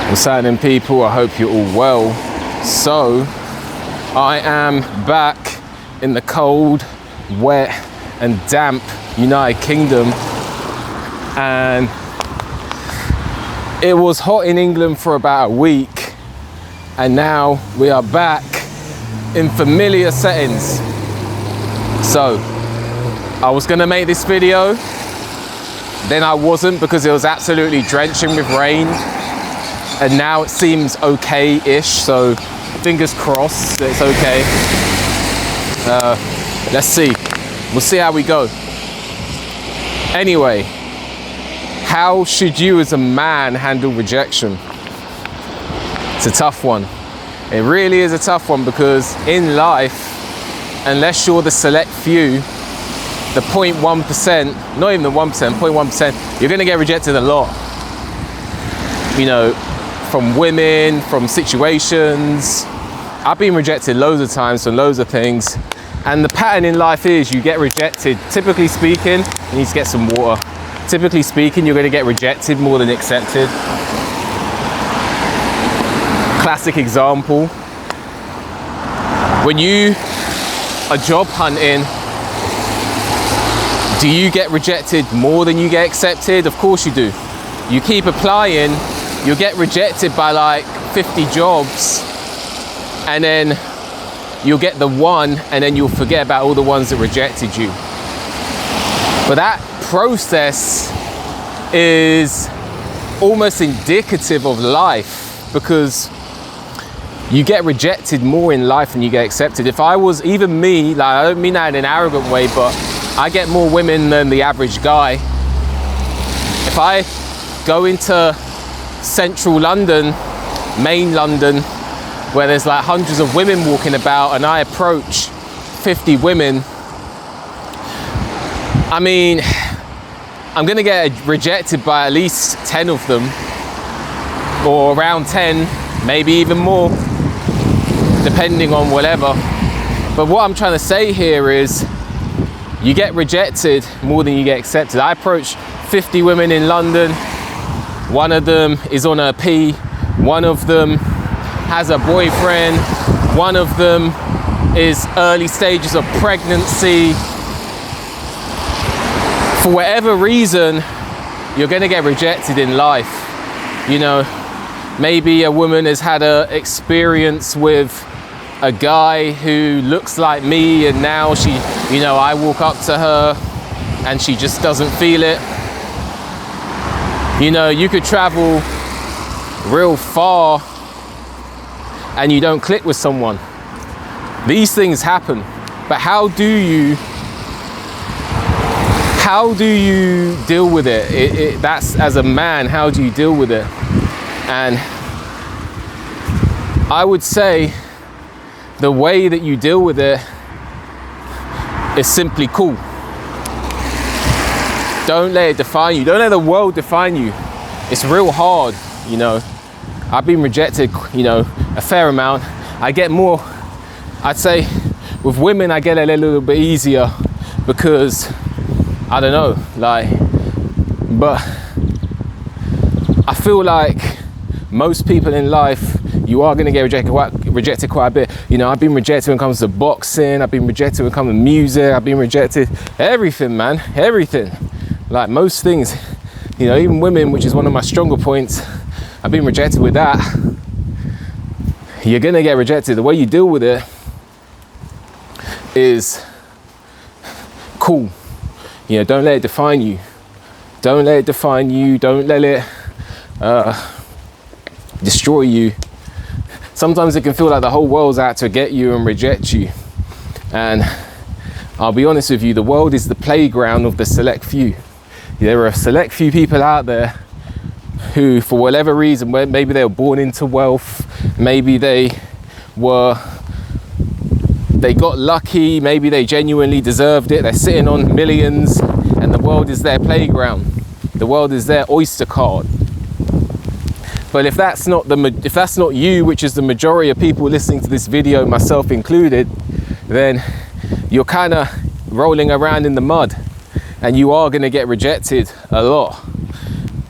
What's happening, people? I hope you're all well. So, I am back in the cold, wet and damp United Kingdom, and it was hot in England for about a week, and now we are back in familiar settings. So, I was gonna make this video, then I wasn't because it was absolutely drenching with rain. And now it seems okay-ish, so fingers crossed that it's okay. Let's see. We'll see how we go. Anyway, how should you as a man handle rejection? It's a tough one. It really is a tough one, because in life, unless you're the select few, the 0.1%, not even the 1%, 0.1%, you're gonna get rejected a lot. You know, from women, from situations. I've been rejected loads of times for loads of things. And the pattern in life is you get rejected. Typically speaking, you need to get some water. Typically speaking, you're gonna get rejected more than accepted. Classic example. When you are job hunting, do you get rejected more than you get accepted? Of course you do. You keep applying, you'll get rejected by like 50 jobs, and then you'll get the one, and then you'll forget about all the ones that rejected you. But that process is almost indicative of life, because you get rejected more in life than you get accepted. If I was, even me, like, I don't mean that in an arrogant way, but I get more women than the average guy. If I go into central London, main London, where there's like hundreds of women walking about, and I approach 50 women, I mean, I'm gonna get rejected by at least 10 of them, or around 10, maybe even more, depending on whatever. But what I'm trying to say here is, you get rejected more than you get accepted. I approach 50 women in London. One of them is on her P, one of them has a boyfriend, one of them is early stages of pregnancy. For whatever reason, you're gonna get rejected in life. You know, maybe a woman has had an experience with a guy who looks like me, and now she, you know, I walk up to her and she just doesn't feel it. You know, you could travel real far and you don't click with someone. These things happen, but how do you deal with it? That's, as a man, how do you deal with it? And I would say the way that you deal with it is simply cool. Don't let it define you. Don't let the world define you. It's real hard, you know. I've been rejected, you know, a fair amount. I get more, I'd say, with women I get it a little bit easier, because, I don't know, like, but I feel like most people in life, you are gonna get rejected quite a bit. You know, I've been rejected when it comes to boxing, I've been rejected when it comes to music, I've been rejected, everything, man, everything. Like most things, you know, even women, which is one of my stronger points, I've been rejected with that. You're gonna get rejected. The way you deal with it is cool. You know, don't let it define you. Don't let it define you. Don't let it destroy you. Sometimes it can feel like the whole world's out to get you and reject you. And I'll be honest with you, the world is the playground of the select few. There are a select few people out there who, for whatever reason, maybe they were born into wealth, maybe they got lucky, maybe they genuinely deserved it, they're sitting on millions, and the world is their playground. The world is their Oyster card. But if that's not you, which is the majority of people listening to this video, myself included, then you're kind of rolling around in the mud, and you are going to get rejected a lot.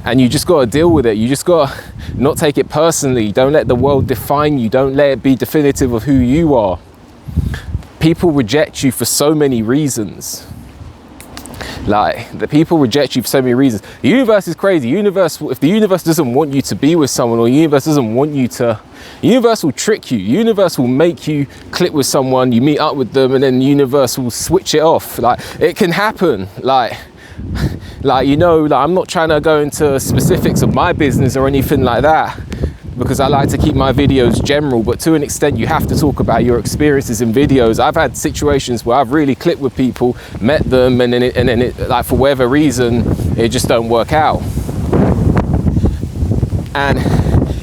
And you just got to deal with it. You just got to not take it personally. Don't let the world define you. Don't let it be definitive of who you are. People reject you for so many reasons. Like, the people reject you for so many reasons. The universe is crazy. If the universe doesn't want you to be with someone, or the universe doesn't want you to, the universe will trick you. The universe will make you click with someone, you meet up with them, and then the universe will switch it off. Like, it can happen. Like, you know, like, I'm not trying to go into specifics of my business or anything like that, because I like to keep my videos general, but to an extent you have to talk about your experiences in videos. I've had situations where I've really clicked with people, met them, and then it like, for whatever reason, it just don't work out. And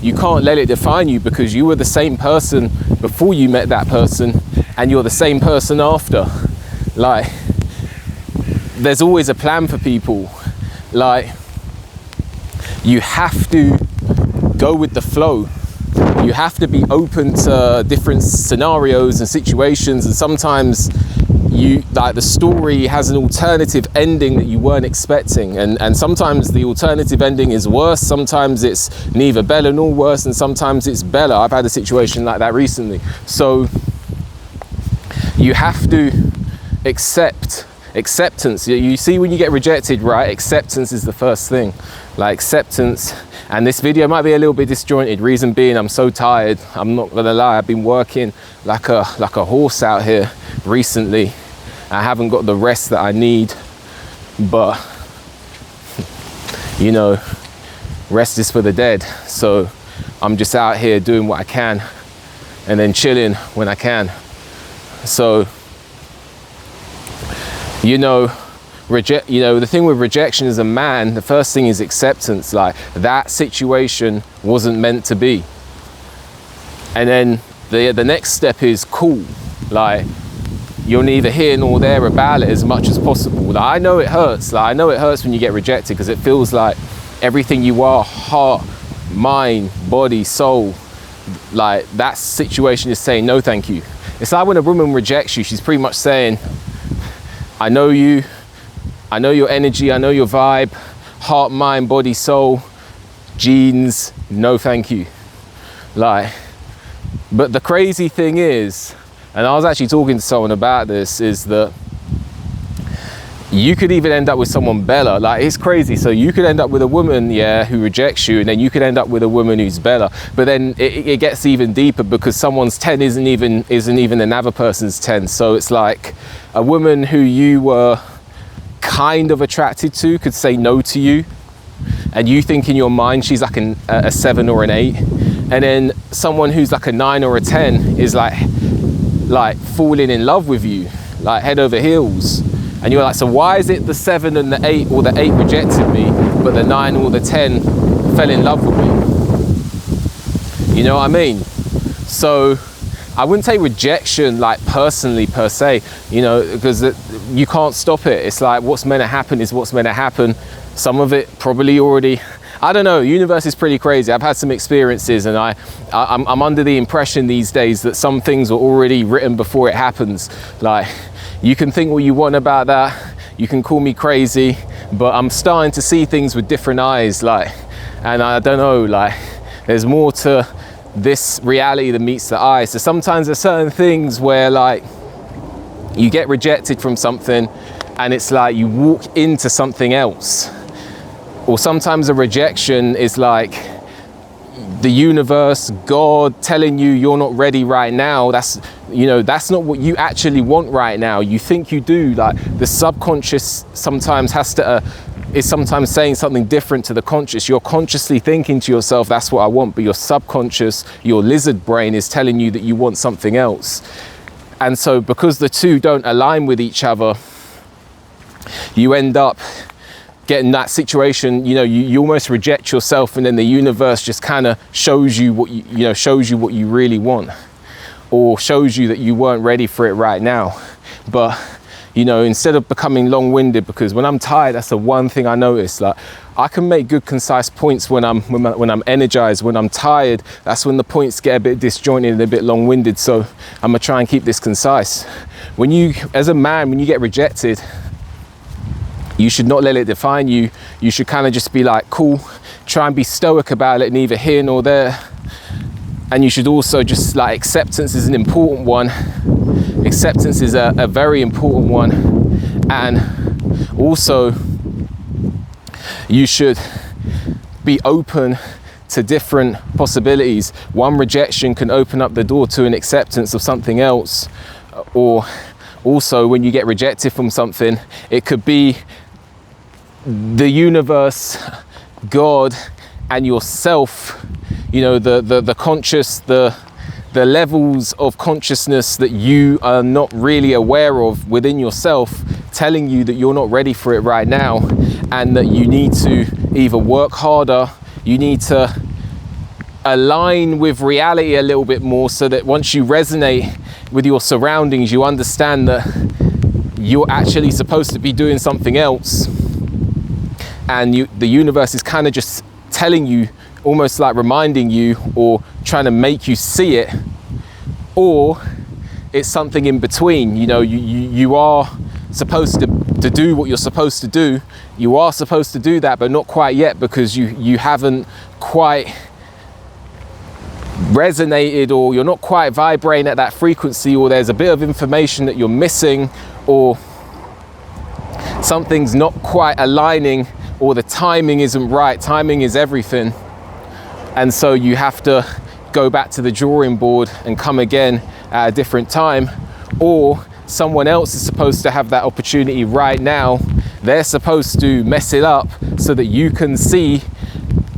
you can't let it define you, because you were the same person before you met that person, and you're the same person after. Like, there's always a plan for people. Like, you have to go with the flow. You have to be open to different scenarios and situations, and sometimes the story has an alternative ending that you weren't expecting, and sometimes the alternative ending is worse, sometimes it's neither better nor worse, and sometimes it's better. I've had a situation like that recently. So you have to acceptance. You see, when you get rejected, right, acceptance is the first thing. Like, acceptance. And this video might be a little bit disjointed, reason being I'm so tired. I'm not gonna lie, I've been working like a horse out here recently. I haven't got the rest that I need, but you know, rest is for the dead. So I'm just out here doing what I can and then chilling when I can. So, you know, the thing with rejection as a man, the first thing is acceptance. Like, that situation wasn't meant to be. And then the next step is cool. Like, you're neither here nor there about it as much as possible. Like, I know it hurts. Like, I know it hurts when you get rejected, because it feels like everything you are, heart, mind, body, soul, like, that situation is saying no thank you. It's like when a woman rejects you, she's pretty much saying, I know you, I know your energy, I know your vibe, heart, mind, body, soul, genes, no thank you. Like, but the crazy thing is, and I was actually talking to someone about this, is that you could even end up with someone better. Like, it's crazy. So you could end up with a woman, yeah, who rejects you, and then you could end up with a woman who's better. But then it gets even deeper, because someone's 10 isn't even another person's 10. So it's like a woman who you were kind of attracted to could say no to you, and you think in your mind she's like a 7 or an 8, and then someone who's like a 9 or a 10 is like falling in love with you, like head over heels. And you're like, so why is it the 7 and the 8, or the 8 rejected me, but the 9 or the 10 fell in love with me? You know what I mean? So I wouldn't say rejection like personally per se, you know, because you can't stop it. It's like, what's meant to happen is what's meant to happen. Some of it probably already, I don't know, universe is pretty crazy. I've had some experiences, and I'm under the impression these days that some things are already written before it happens. Like, you can think what you want about that, you can call me crazy, but I'm starting to see things with different eyes. Like, and I don't know, like, there's more to this reality that meets the eye. So sometimes there's certain things where, like, you get rejected from something and it's like you walk into something else. Or sometimes a rejection is like the universe, God telling you you're not ready right now. That's not what you actually want right now. You think you do. Like, the subconscious sometimes is sometimes saying something different to the conscious. You're consciously thinking to yourself, that's what I want, but your subconscious, your lizard brain, is telling you that you want something else. And so because the two don't align with each other, you end up getting that situation, you almost reject yourself, and then the universe just kind of shows you what you really want, or shows you that you weren't ready for it right now. But instead of becoming long-winded, because when I'm tired, that's the one thing I notice. Like, I can make good, concise points when I'm energized. When I'm tired, that's when the points get a bit disjointed and a bit long-winded. So I'm gonna try and keep this concise. As a man, when you get rejected, you should not let it define you. You should kind of just be like, cool, try and be stoic about it, neither here nor there. And you should also just like, acceptance is an important one. Acceptance is a very important one. And also you should be open to different possibilities. One rejection can open up the door to an acceptance of something else. Or also when you get rejected from something, it could be the universe, God, and yourself, you know, the conscious, the levels of consciousness that you are not really aware of within yourself, telling you that you're not ready for it right now, and that you need to either work harder, you need to align with reality a little bit more, so that once you resonate with your surroundings, you understand that you're actually supposed to be doing something else, and the universe is kind of just telling you, almost like reminding you or trying to make you see it. Or it's something in between. You know, you are supposed to do what you're supposed to do. You are supposed to do that, but not quite yet, because you haven't quite resonated, or you're not quite vibrating at that frequency, or there's a bit of information that you're missing, or something's not quite aligning, or the timing isn't right. Timing is everything. And so you have to go back to the drawing board and come again at a different time. Or someone else is supposed to have that opportunity right now. They're supposed to mess it up so that you can see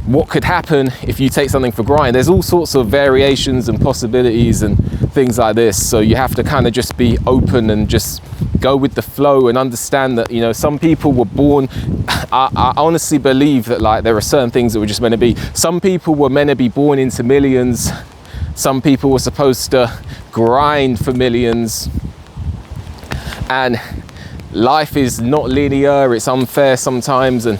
what could happen if you take something for granted. There's all sorts of variations and possibilities and things like this. So you have to kind of just be open and just go with the flow, and understand that, you know, some people were born, I honestly believe that like there are certain things that were just meant to be. Some people were meant to be born into millions. Some people were supposed to grind for millions. And life is not linear, it's unfair sometimes. And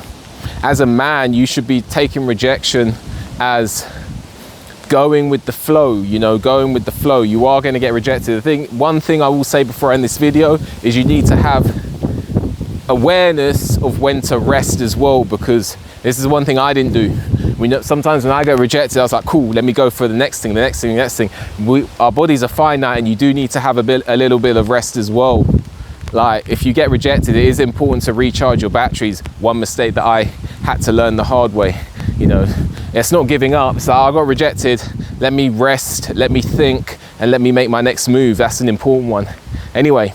as a man, you should be taking rejection as going with the flow, you know, going with the flow. You are going to get rejected. One thing I will say before I end this video is you need to have awareness of when to rest as well, because this is one thing I didn't do. We know sometimes when I get rejected, I was like, cool, let me go for the next thing, the next thing, the next thing. Our bodies are finite, and you do need to have a little bit of rest as well. Like if you get rejected, it is important to recharge your batteries. One mistake that I had to learn the hard way, you know, it's not giving up. So I got rejected, let me rest, let me think, and let me make my next move. That's an important one. Anyway,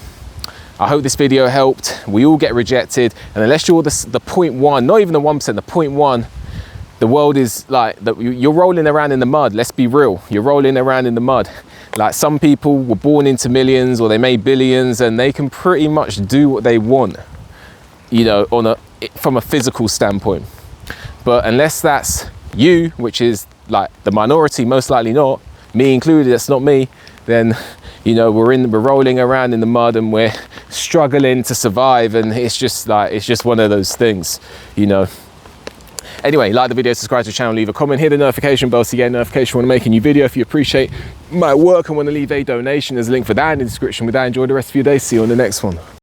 I hope this video helped. We all get rejected, and unless you're the 0.1, not even the 1%, the 0.1, the world is like, you're rolling around in the mud. Let's be real, you're rolling around in the mud. Like some people were born into millions, or they made billions, and they can pretty much do what they want, you know, from a physical standpoint. But unless that's you, which is like the minority, most likely not, me included, that's not me, then, you know, we're rolling around in the mud, and we're struggling to survive, and it's just one of those things, you know. Anyway, like the video, subscribe to the channel, leave a comment, hit the notification bell so you get a notification when I make a new video. If you appreciate my work and want to leave a donation, there's a link for that in the description. With that, enjoy the rest of your day. See you on the next one.